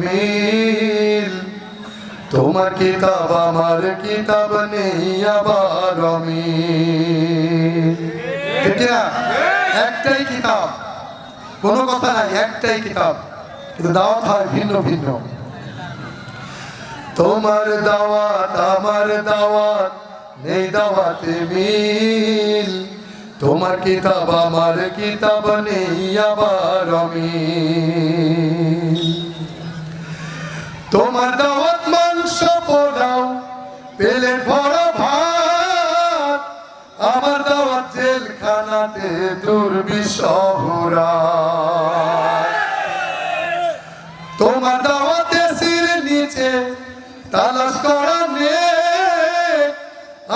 মিল। তোমার কিতাব আমার কিতাব নেই আবার অমিল। ঠিক না? একটাই কিতাব, কোনো কথা নাই, একটাই কিতাব, কিন্তু দাওয়াত হয় ভিন্ন ভিন্ন। তোমার দাওয়াত আমার দাওয়াত নেই দাওয়াতে মিল। তোমার কিতাব আমার কিতাব নেই আবার অমিল। তোমার দাওয়াত মাংস পোলাও পেলেট ভরা ভাত, আমার দাওয়াত জেলখানাতে দুর্বিষহরা। তোমার দাওয়াত এসির নিচে তালাশ করা নেই,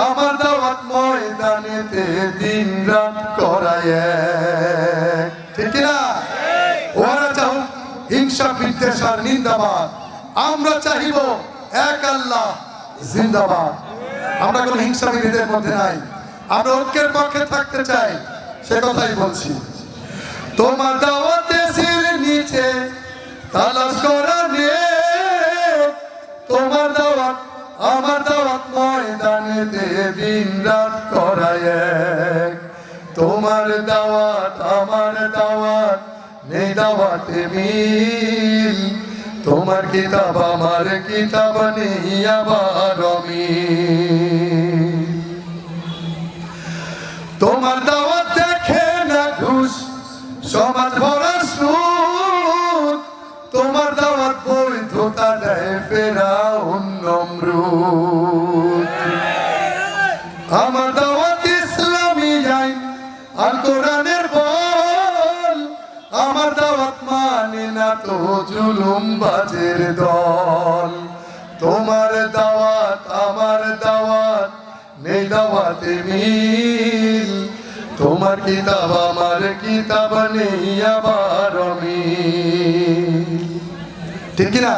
আমার দাওয়াত ময়দানেতে দিন রাত করায়। ঠিক না? ওরা চাও হিংসা বিদ্বেষ আর নিন্দাবাদ, আমরা চাইব এক আল্লাহ জিন্দাবাদ। আমরা কোনো হিংসা বিভেদের মধ্যে নাই, আমরা ঐক্যের পক্ষে থাকতে চাই, সে কথাই বলছি। তোমার দাওয়াত এসির নিচে তালাশ করা নেই, তোমার দাওয়াত আমার দাওয়াত ময়দানেতে দিন রাত করায়। তোমার দাওয়াত আমার দাওয়াত নেই দাওয়াতে মিল। তোমার কিতাব আমার কিতাব নেই আবার অমিল। তোমার দাওয়াত দেখে না ঘুষ, সমাজ ভরা সুদ। তোমার দাওয়াত বৈধতা দেয় ফেরাউন নমরুদ। আমার দাওয়াত ইসলামী আইন আল কোরআনের বল, আমার দাওয়াত মানে না তো জুলুম বাজের দল। তোমার দাওয়াত আমার দাওয়াত নেই দাওয়াতে মিল। তোমার কিতাব আমার কিতাব নেই আবার অমিল। ঠিক না?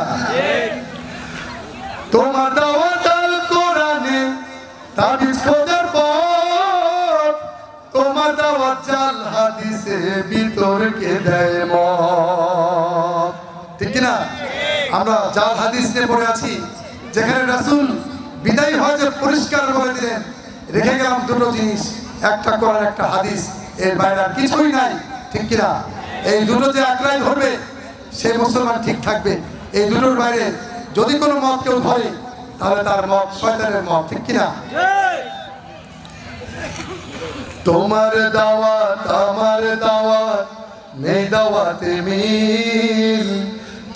তোমার দাওয়াত আল কোরআনে তাবিজ খোঁজার পথ, তোমার দাওয়াত জাল হাদিসে বিতর্কে দেয় মত। ঠিক না? আমরা জাল হাদিস নিয়ে পড়ে আছি, যেখানে রাসূল বিদায় হয় যে পরিষ্কার করে দিলেন, রেখে গেলাম দুটো জিনিস, একটা কোরআন একটা হাদিস, এর বাইরে আর কিছুই নাই। ঠিক কিনা? এই দুটো যে আঁকড়াই ধরবে সে মুসলমান ঠিক থাকবে। এই দুটোর বাইরে যদি কোনো মত কেউ ধরে তাহলে তার মত শয়তানের মত। ঠিক কিনা? তোমার দাওয়াত আমার দাওয়াত নেই দাওয়াতে মিল।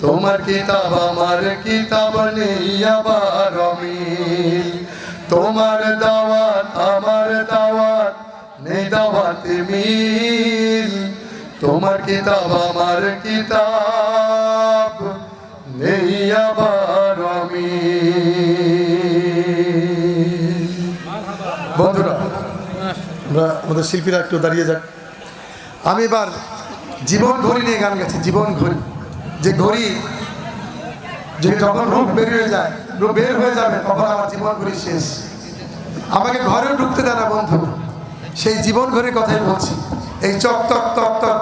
তোমার কিতাব আমার কিতাব নেই আবার অমিল। তোমার দাওয়াত আমার দাওয়াত নেই দাওয়াতে মিল। তোমার কিতাব আমার কিতাব নেই আবার অমিল। বন্ধুরা, আমরা আমাদের শিল্পীরা একটু দাঁড়িয়ে যাক। আমি এবার জীবন ঘড়ি নিয়ে গান গেছি। জীবন ঘড়ি, যে ঘড়ি যে যখন রূপ বেরিয়ে যায়, রূপ বের হয়ে যাবে, তখন আমার জীবন ঘড়ি শেষ। আমাকে ঘরেও ঢুকতে দেয় না বন্ধু, সেই জীবন ঘড়ির কথাই বলছি। এই চক টক টক টক